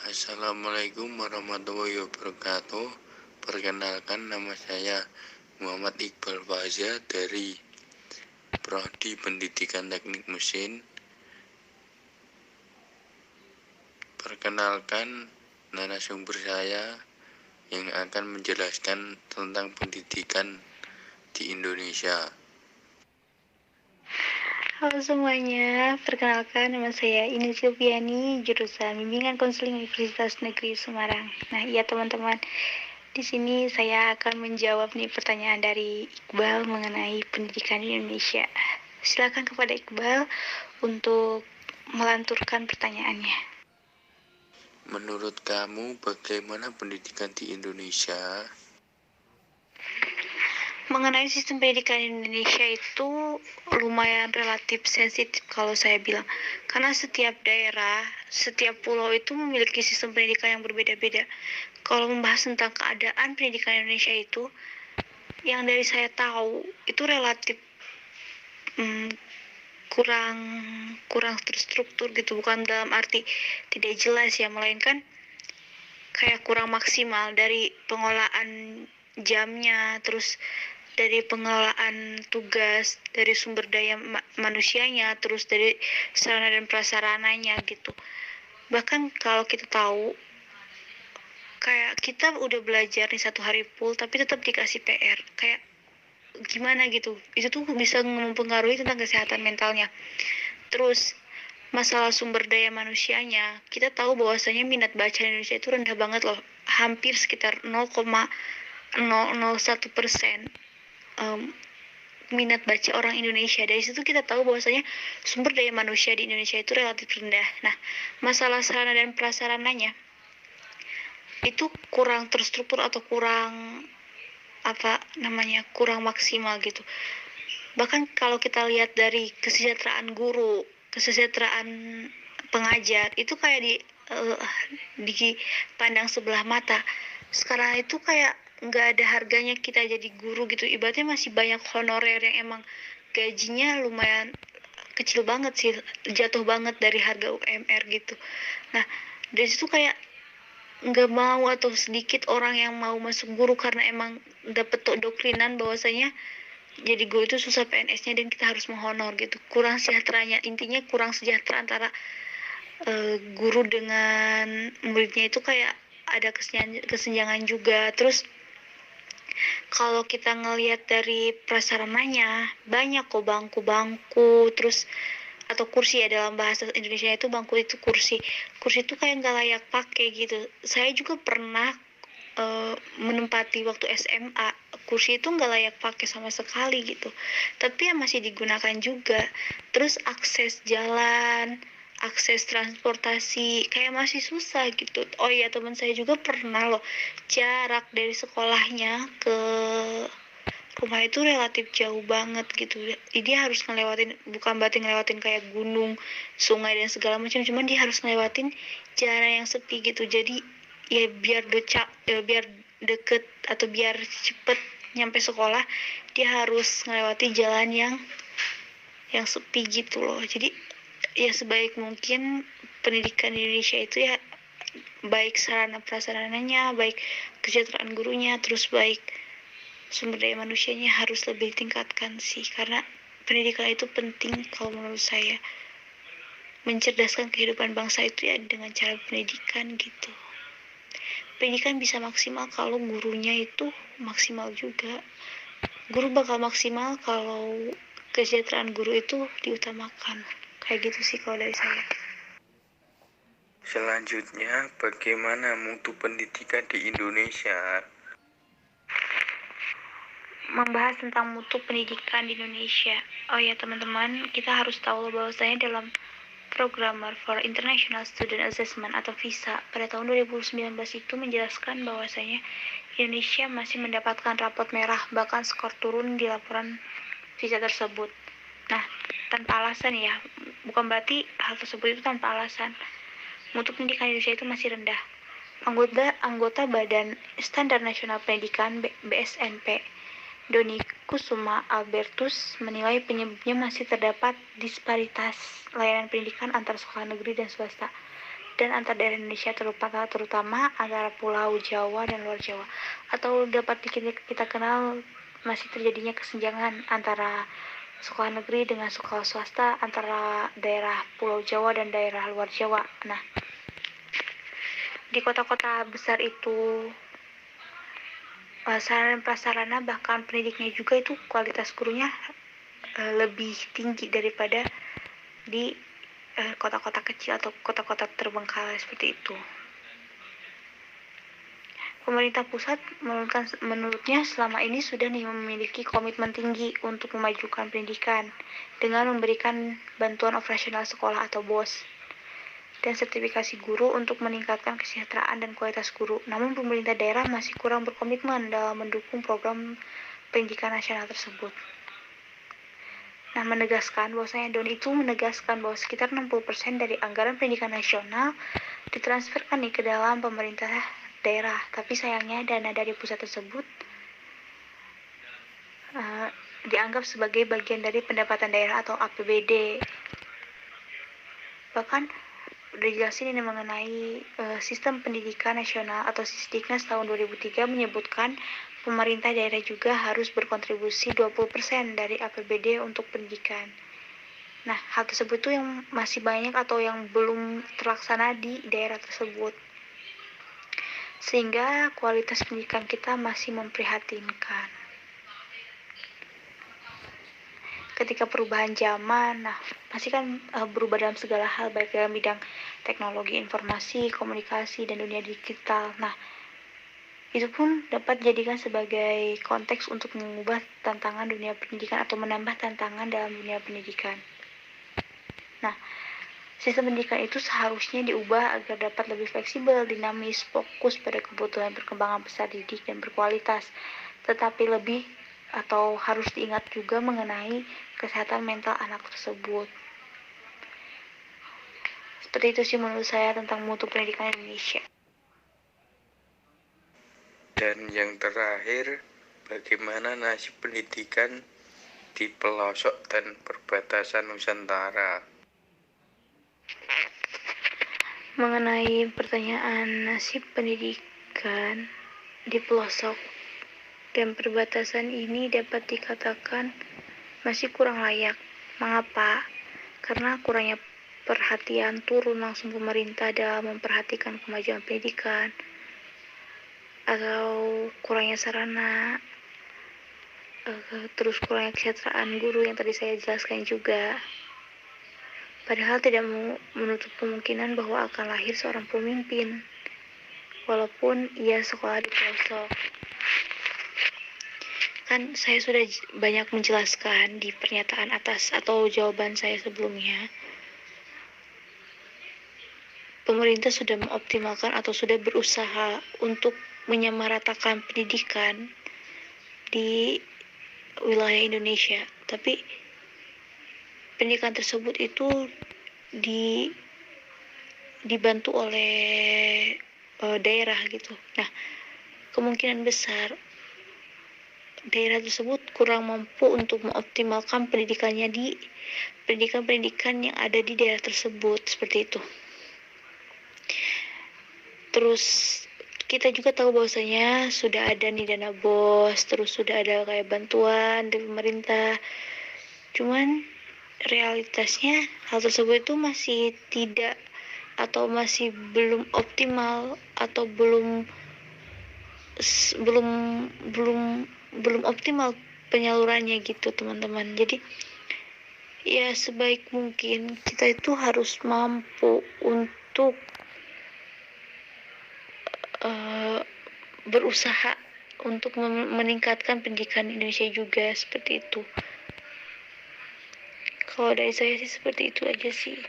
Assalamualaikum warahmatullahi wabarakatuh. Perkenalkan, nama saya Muhammad Iqbal Faza dari Prodi Pendidikan Teknik Mesin. Perkenalkan, narasumber saya yang akan menjelaskan tentang pendidikan di Indonesia. Halo semuanya, perkenalkan nama saya Ine Silviani, jurusan Bimbingan Konseling Universitas Negeri Semarang. Nah, iya teman-teman, di sini saya akan menjawab nih pertanyaan dari Iqbal mengenai pendidikan di Indonesia. Silakan kepada Iqbal untuk melanturkan pertanyaannya. Menurut kamu, bagaimana pendidikan di Indonesia? Mengenai sistem pendidikan Indonesia itu lumayan relatif sensitif kalau saya bilang. Karena setiap daerah, setiap pulau itu memiliki sistem pendidikan yang berbeda-beda. Kalau membahas tentang keadaan pendidikan Indonesia itu, yang dari saya tahu itu relatif kurang terstruktur gitu, bukan dalam arti tidak jelas ya, melainkan kayak kurang maksimal dari pengelolaan jamnya, terus dari pengelolaan tugas, dari sumber daya manusianya, terus dari sarana dan prasarananya gitu. Bahkan kalau kita tahu, kayak kita udah belajar nih 1 hari full, tapi tetap dikasih PR, kayak gimana gitu. Itu tuh bisa mempengaruhi tentang kesehatan mentalnya. Terus masalah sumber daya manusianya, kita tahu bahwasanya minat baca di Indonesia itu rendah banget loh, hampir sekitar 0,001% minat baca orang Indonesia. Dari situ kita tahu bahwasanya sumber daya manusia di Indonesia itu relatif rendah. Nah, masalah sarana dan prasarananya itu kurang terstruktur atau kurang kurang maksimal gitu. Bahkan kalau kita lihat dari kesejahteraan guru, kesejahteraan pengajar, itu kayak dipandang sebelah mata. Sekarang itu kayak nggak ada harganya kita jadi guru gitu. Ibaratnya masih banyak honorer yang emang gajinya lumayan kecil banget sih, jatuh banget dari harga UMR gitu. Nah, dari situ kayak nggak mau atau sedikit orang yang mau masuk guru karena emang dapet doktrinan bahwasanya jadi guru itu susah PNS-nya dan kita harus menghonor gitu. Kurang sejahteranya, intinya kurang sejahtera antara guru dengan muridnya itu kayak ada kesenjangan juga. Terus kalau kita ngelihat dari prasarananya, banyak kok bangku-bangku, terus atau kursi ya, dalam bahasa Indonesia itu bangku itu kursi itu kayak nggak layak pakai gitu. Saya juga pernah menempati waktu SMA, kursi itu nggak layak pakai sama sekali gitu, tapi ya masih digunakan juga. Terus akses jalan, akses transportasi kayak masih susah gitu. Oh iya, teman saya juga pernah loh, jarak dari sekolahnya ke rumah itu relatif jauh banget gitu. Dia harus ngelewatin, bukan berarti ngelewatin kayak gunung, sungai dan segala macam, cuman dia harus ngelewatin jalan yang sepi gitu. Jadi ya biar deket atau biar cepet nyampe sekolah, dia harus melewati jalan yang sepi gitu loh. Jadi ya sebaik mungkin pendidikan di Indonesia itu ya baik sarana prasarananya, baik kesejahteraan gurunya, terus baik sumber daya manusianya harus lebih ditingkatkan sih, karena pendidikan itu penting kalau menurut saya. Mencerdaskan kehidupan bangsa itu ya dengan cara pendidikan gitu. Pendidikan bisa maksimal kalau gurunya itu maksimal juga. Guru bakal maksimal kalau kesejahteraan guru itu diutamakan. Kayak gitu sih kalau dari saya. Selanjutnya, bagaimana mutu pendidikan di Indonesia? Membahas tentang mutu pendidikan di Indonesia. Oh ya teman-teman, kita harus tahu bahwasanya dalam Programmer for International Student Assessment atau VISA pada tahun 2019 itu menjelaskan bahwasanya Indonesia masih mendapatkan rapot merah, bahkan skor turun di laporan VISA tersebut. Nah, tanpa alasan ya, bukan berarti hal tersebut itu tanpa alasan. Mutu pendidikan Indonesia itu masih rendah. Anggota Badan Standar Nasional Pendidikan BSNP Doni Kusuma Albertus menilai penyebabnya masih terdapat disparitas layanan pendidikan antara sekolah negeri dan swasta. dan antar daerah Indonesia, terutama antara Pulau Jawa dan luar Jawa. Atau dapat kita kenal masih terjadinya kesenjangan antara sekolah negeri dengan sekolah swasta, antara daerah Pulau Jawa dan daerah luar Jawa. Nah, di kota-kota besar itu sarana prasarana bahkan pendidiknya juga itu kualitas gurunya lebih tinggi daripada di kota-kota kecil atau kota-kota terbengkalai seperti itu. Pemerintah pusat menurutnya selama ini sudah memiliki komitmen tinggi untuk memajukan pendidikan dengan memberikan bantuan operasional sekolah atau BOS dan sertifikasi guru untuk meningkatkan kesejahteraan dan kualitas guru. Namun pemerintah daerah masih kurang berkomitmen dalam mendukung program pendidikan nasional tersebut. Nah, DON itu menegaskan bahwa sekitar 60% dari anggaran pendidikan nasional ditransferkan ke dalam pemerintah daerah. Tapi sayangnya dana dari pusat tersebut dianggap sebagai bagian dari pendapatan daerah atau APBD. Bahkan udah jelasin ini mengenai sistem pendidikan nasional atau Sisdiknas tahun 2003 menyebutkan pemerintah daerah juga harus berkontribusi 20% dari APBD untuk pendidikan. Nah, hal tersebut tuh yang masih banyak atau yang belum terlaksana di daerah tersebut. Sehingga kualitas pendidikan kita masih memprihatinkan. Ketika perubahan zaman, pasti kan berubah dalam segala hal, baik dalam bidang teknologi informasi, komunikasi, dan dunia digital. Nah, itu pun dapat dijadikan sebagai konteks untuk mengubah tantangan dunia pendidikan atau menambah tantangan dalam dunia pendidikan. Nah, sistem pendidikan itu seharusnya diubah agar dapat lebih fleksibel, dinamis, fokus pada kebutuhan perkembangan peserta didik dan berkualitas, tetapi lebih atau harus diingat juga mengenai kesehatan mental anak tersebut. Seperti itu sih menurut saya tentang mutu pendidikan Indonesia. Dan yang terakhir, bagaimana nasib pendidikan di pelosok dan perbatasan Nusantara? Mengenai pertanyaan nasib pendidikan di pelosok dan perbatasan ini dapat dikatakan masih kurang layak. Mengapa? Karena kurangnya perhatian turun langsung pemerintah dalam memperhatikan kemajuan pendidikan, atau kurangnya sarana, terus kurangnya kesejahteraan guru yang tadi saya jelaskan juga. Padahal tidak menutup kemungkinan bahwa akan lahir seorang pemimpin, walaupun ia sekolah di pelosok. Kan saya sudah banyak menjelaskan di pernyataan atas atau jawaban saya sebelumnya. Pemerintah sudah mengoptimalkan atau sudah berusaha untuk menyamaratakan pendidikan di wilayah Indonesia. Tapi pendidikan tersebut itu dibantu oleh daerah gitu. Nah, kemungkinan besar daerah tersebut kurang mampu untuk mengoptimalkan pendidikannya di pendidikan yang ada di daerah tersebut, seperti itu. Terus kita juga tahu bahwasanya sudah ada nih dana BOS, terus sudah ada kayak bantuan dari pemerintah. Cuman realitasnya hal tersebut itu masih tidak atau masih belum optimal atau belum optimal penyalurannya gitu teman-teman. Jadi ya sebaik mungkin kita itu harus mampu untuk berusaha untuk meningkatkan pendidikan Indonesia juga, seperti itu. Kalau dari saya sih seperti itu aja sih.